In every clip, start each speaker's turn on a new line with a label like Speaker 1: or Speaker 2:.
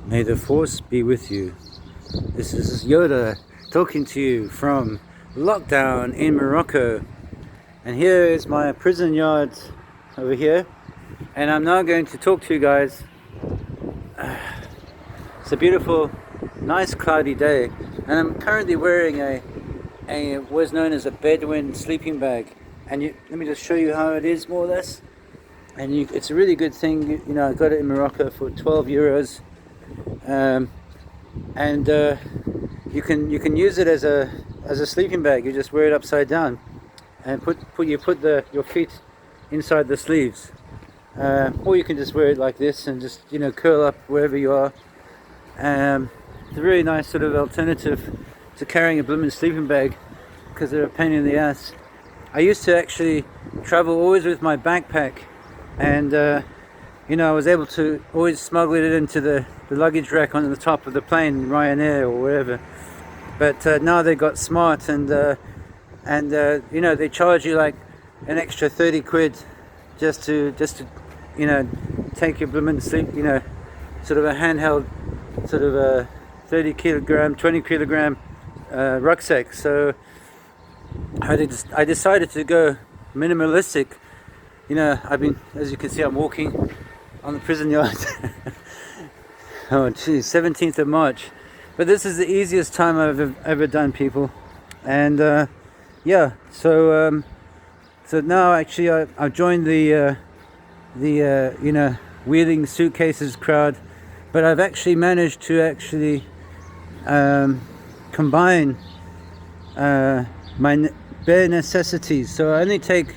Speaker 1: May the force be with you. This is Yoda talking to you from lockdown in Morocco. And here is my prison yard over here. And I'm now going to talk to you guys. It's a beautiful, nice cloudy day. And I'm currently wearing a what's known as a Bedouin sleeping bag. And let me just show you how it is, more or less. And it's a really good thing. You know, I got it in Morocco for 12 euros. You can use it as a sleeping bag. You just wear it upside down, and put your feet inside the sleeves, or you can just wear it like this and just curl up wherever you are. It's a really nice sort of alternative to carrying a blooming sleeping bag, because they're a pain in the ass. I used to actually travel always with my backpack, and I was able to always smuggle it into the luggage rack on the top of the plane, Ryanair or whatever. But now they got smart, and they charge you like an extra 30 quid just to take your blooming sleep, sort of a handheld, sort of a 20 kilogram rucksack. So I decided to go minimalistic. As you can see, I'm walking on the prison yard. Oh geez, 17th of March. But this is the easiest time I've ever done, people. And so now actually I've joined the wheeling suitcases crowd, but I've actually managed to combine my bare necessities. So I only take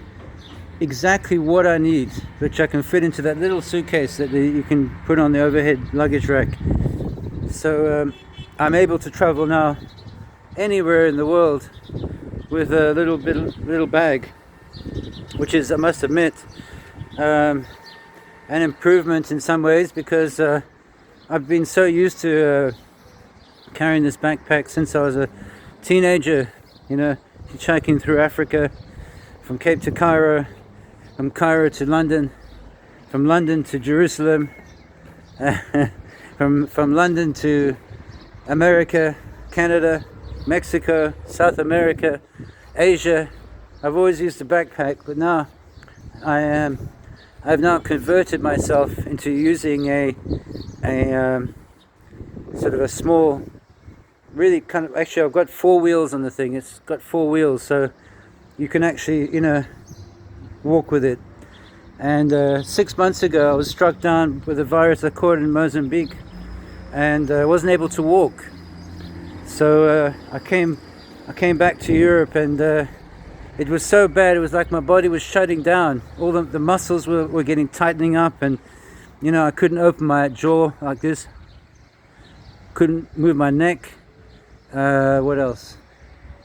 Speaker 1: exactly what I need, which I can fit into that little suitcase that you can put on the overhead luggage rack. So I'm able to travel now anywhere in the world with a little bag, which is, I must admit, an improvement in some ways, because I've been so used to carrying this backpack since I was a teenager, hitchhiking through Africa, from Cape to Cairo, from Cairo to London, from London to Jerusalem, from London to America, Canada, Mexico, South America, Asia. I've always used a backpack, but now I've now converted myself into using a sort of a small, really actually I've got 4 wheels on the thing. It's got 4 wheels, so you can actually walk with it. And 6 months ago I was struck down with a virus I caught in Mozambique, and I wasn't able to walk. So I came back to Europe, and it was so bad. It was like my body was shutting down. All the muscles were tightening up, and I couldn't open my jaw like this. Couldn't move my neck. What else?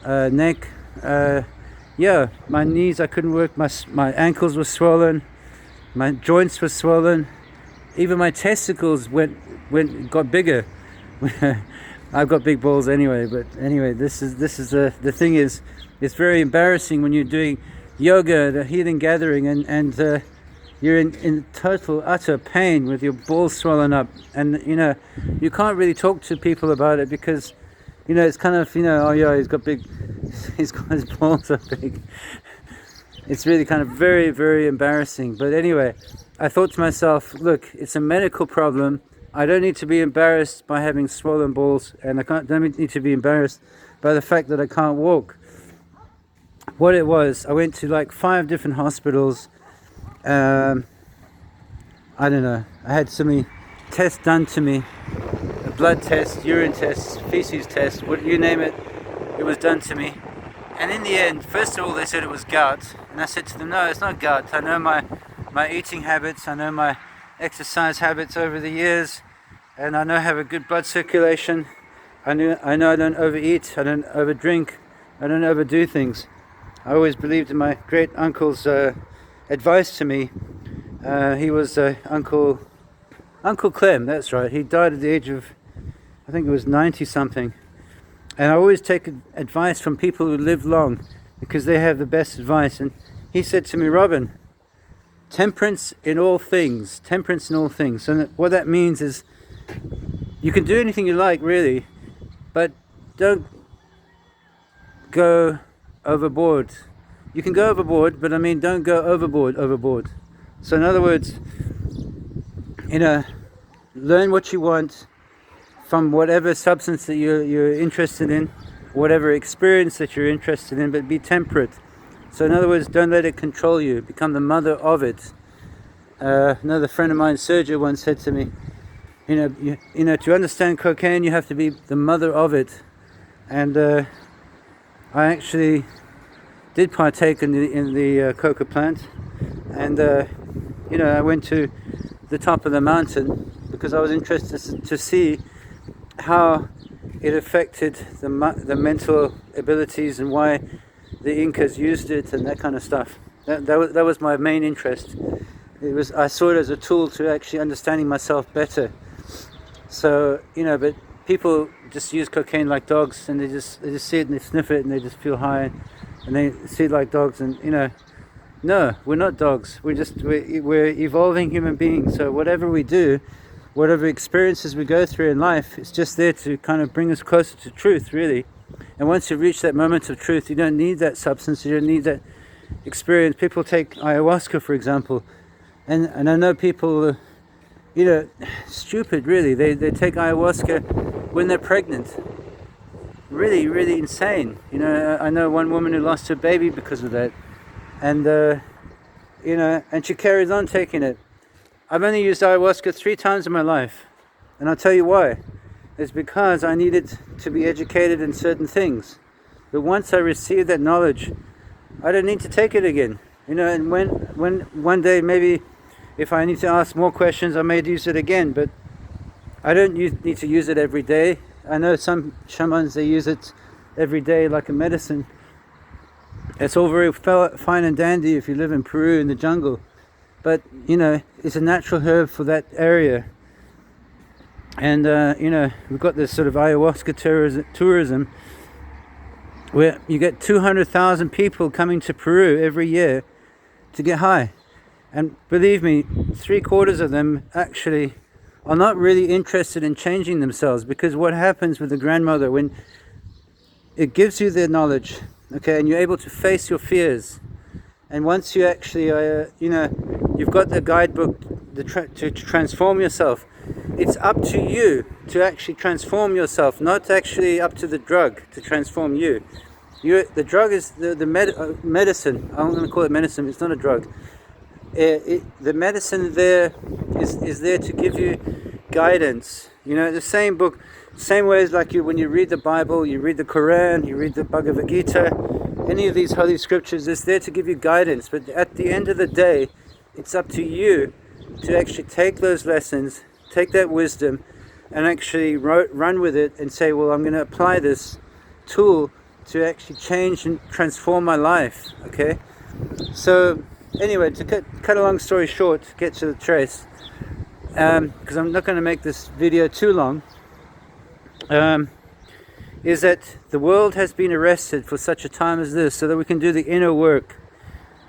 Speaker 1: Neck. My knees, I couldn't work. My ankles were swollen. My joints were swollen. Even my testicles got bigger. I've got big balls anyway. But anyway, this is the thing is, it's very embarrassing when you're doing yoga, the healing gathering, and you're in total utter pain with your balls swollen up, and you can't really talk to people about it, because it's kind of oh yeah, he's got his balls are big. It's really kind of very, very embarrassing. But anyway, I thought to myself, look, it's a medical problem. I don't need to be embarrassed by having swollen balls, and don't need to be embarrassed by the fact that I can't walk. What it was, I went to like 5 different hospitals. I don't know, I had so many tests done to me. A blood test, urine test, feces test, you name it, it was done to me. And in the end, first of all, they said it was gout. And I said to them, no, it's not gout. I know my eating habits, I know my exercise habits over the years, and I know I have a good blood circulation. I know I don't overeat, I don't overdrink, I don't overdo things. I always believed in my great uncle's advice to me. He was Uncle Clem, that's right. He died at the age of, I think it was 90 something. And I always take advice from people who live long, because they have the best advice. And he said to me, Robin, temperance in all things. Temperance in all things. And what that means is you can do anything you like, really, but don't go overboard. You can go overboard, but I mean, don't go overboard. So in other words, learn what you want from whatever substance that you're interested in, whatever experience that you're interested in, but be temperate. So in other words, don't let it control you. Become the mother of it. Another friend of mine, Sergio, once said to me, to understand cocaine, you have to be the mother of it. And I actually did partake in the coca plant, and I went to the top of the mountain because I was interested to see how it affected the mental abilities and why the Incas used it and that kind of stuff. That was my main interest. I saw it as a tool to actually understanding myself better. So but people just use cocaine like dogs, and they just see it and they sniff it and they just feel high, and they see it like dogs, and no, we're not dogs. We're evolving human beings. So whatever we do, whatever experiences we go through in life, it's just there to kind of bring us closer to truth, really. And once you reach that moment of truth, you don't need that substance, you don't need that experience. People take ayahuasca, for example, and I know people, stupid, really. They take ayahuasca when they're pregnant. Really, really insane. I know one woman who lost her baby because of that, and and she carries on taking it. I've only used ayahuasca 3 times in my life, and I'll tell you why. It's because I needed to be educated in certain things. But once I received that knowledge, I don't need to take it again. And when one day, maybe if I need to ask more questions, I may use it again, but I don't need to use it every day. I know some shamans, they use it every day like a medicine. It's all very fine and dandy if you live in Peru in the jungle, but it's a natural herb for that area. And we've got this sort of ayahuasca tourism where you get 200,000 people coming to Peru every year to get high, and believe me, 3/4 of them actually are not really interested in changing themselves, because what happens with the grandmother, when it gives you the knowledge, okay, and you're able to face your fears, and once you actually you've got the guidebook to transform yourself, it's up to you to actually transform yourself, not actually up to the drug to transform you. The drug is the medicine. I'm going to call it medicine. It's not a drug. The medicine there is there to give you guidance. The same book, same way as like when you read the Bible, you read the Quran, you read the Bhagavad Gita, any of these holy scriptures, it's there to give you guidance. But at the end of the day, it's up to you to actually take those lessons, take that wisdom, and actually run with it and say, well, I'm going to apply this tool to actually change and transform my life. Okay, so anyway, to cut a long story short, get to the trace, because I'm not going to make this video too long, is that the world has been arrested for such a time as this so that we can do the inner work.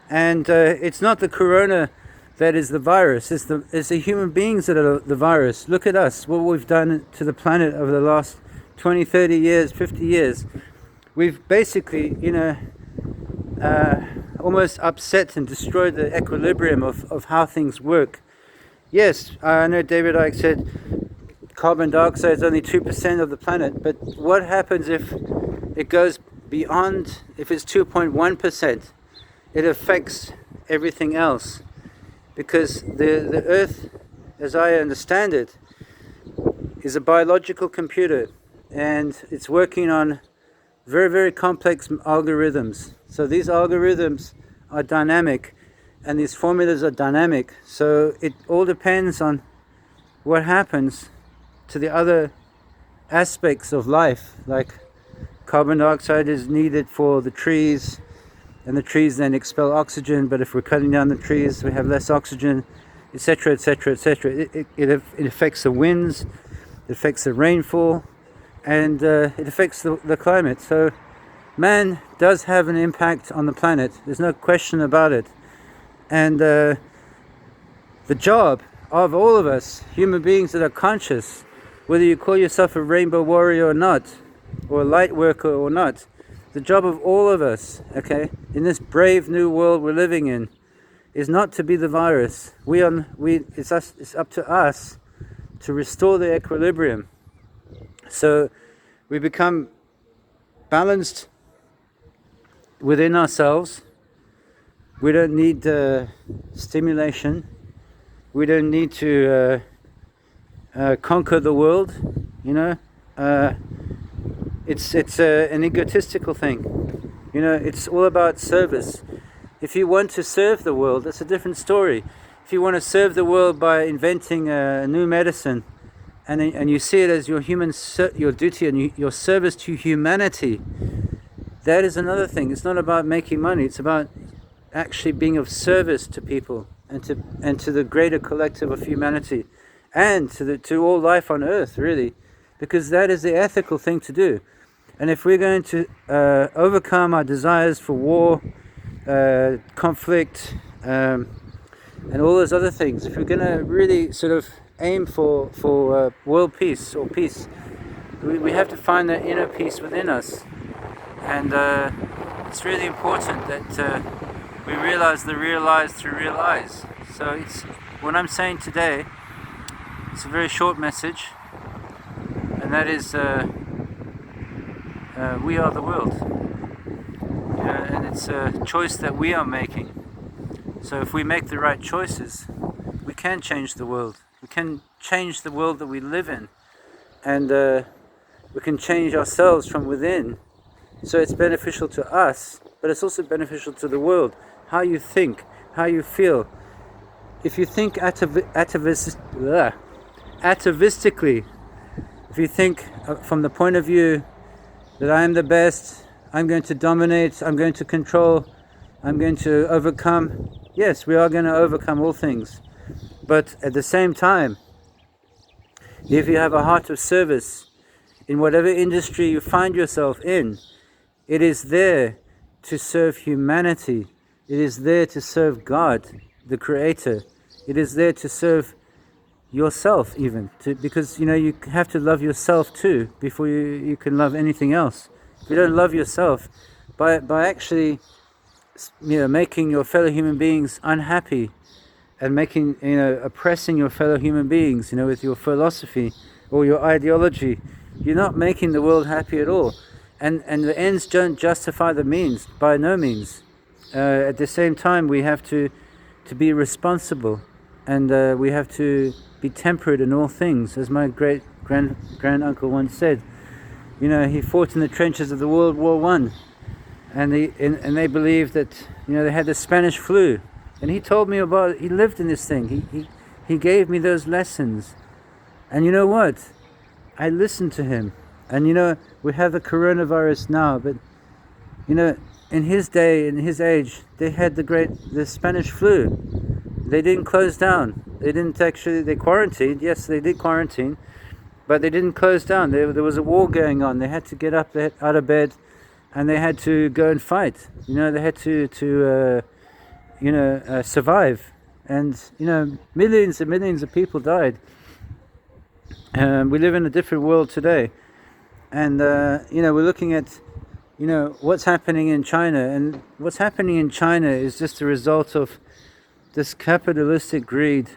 Speaker 1: And it's not the corona that is the virus, it's the human beings that are the virus. Look at us, what we've done to the planet over the last 20, 30 years, 50 years. We've basically, almost upset and destroyed the equilibrium of how things work. Yes, I know David Icke said carbon dioxide is only 2% of the planet, but what happens if it goes beyond, if it's 2.1%? It affects everything else, because the Earth, as I understand it, is a biological computer, and it's working on very, very complex algorithms. So these algorithms are dynamic, and these formulas are dynamic. So it all depends on what happens to the other aspects of life. Like carbon dioxide is needed for the trees, and the trees then expel oxygen, but if we're cutting down the trees, we have less oxygen, etc., etc., etc. It affects the winds, it affects the rainfall, and it affects the climate. So man does have an impact on the planet, there's no question about it. And The job of all of us, human beings that are conscious, whether you call yourself a rainbow warrior or not, or a light worker or not, the job of all of us, okay, in this brave new world we're living in, is not to be the virus. It's up to us to restore the equilibrium. So we become balanced within ourselves. We don't need stimulation. We don't need to conquer the world, It's an egotistical thing. It's all about service. If you want to serve the world, that's a different story. If you want to serve the world by inventing a new medicine, and you see it as your duty and your service to humanity, that is another thing. It's not about making money. It's about actually being of service to people and to the greater collective of humanity, and to all life on earth, really, because that is the ethical thing to do. And if we're going to overcome our desires for war, conflict, and all those other things, if we're going to really sort of aim for world peace or peace, we have to find that inner peace within us. And it's really important that we realize the real lies through real eyes. So it's what I'm saying today. It's a very short message, and that is we are the world, and it's a choice that we are making. So if we make the right choices, we can change the world. We can change the world that we live in, and we can change ourselves from within. So it's beneficial to us, but it's also beneficial to the world. How you think, how you feel. If you think atavistically, if you think from the point of view that I am the best, I'm going to dominate, I'm going to control, I'm going to overcome. Yes, we are going to overcome all things. But at the same time, if you have a heart of service in whatever industry you find yourself in, it is there to serve humanity. It is there to serve God, the Creator. It is there to serve yourself even, because you have to love yourself too before you can love anything else. If you don't love yourself, by actually making your fellow human beings unhappy and oppressing your fellow human beings with your philosophy or your ideology, you're not making the world happy at all. And the ends don't justify the means, by no means. At the same time, we have to be responsible, and we have to be temperate in all things, as my great grand-uncle once said. He fought in the trenches of the World War I, and they believed that they had the Spanish flu, and he told me about it. He lived in this thing. He gave me those lessons, and you know what? I listened to him. And we have the coronavirus now, but in his day, in his age, they had the Spanish flu. They didn't close down. They quarantined. Yes, they did quarantine, but they didn't close down. There was a war going on. They had to get up out of bed, and they had to go and fight. They had to survive. And millions and millions of people died. We live in a different world today. And we're looking at what's happening in China, and what's happening in China is just a result of this capitalistic greed,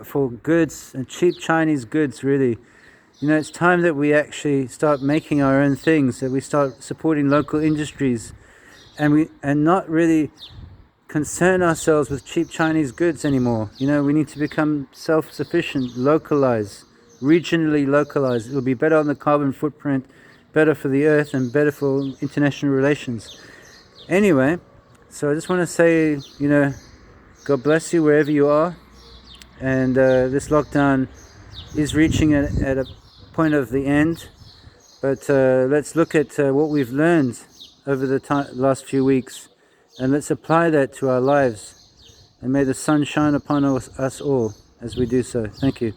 Speaker 1: for goods and cheap Chinese goods. Really, it's time that we actually start making our own things, that we start supporting local industries, and not really concern ourselves with cheap Chinese goods anymore. We need to become self-sufficient, localize, regionally localized. It will be better on the carbon footprint, better for the earth, and better for international relations. Anyway, so I just want to say, God bless you wherever you are. And this lockdown is reaching at a point of the end. But let's look at what we've learned over the last few weeks, and let's apply that to our lives. And may the sun shine upon us all as we do so. Thank you.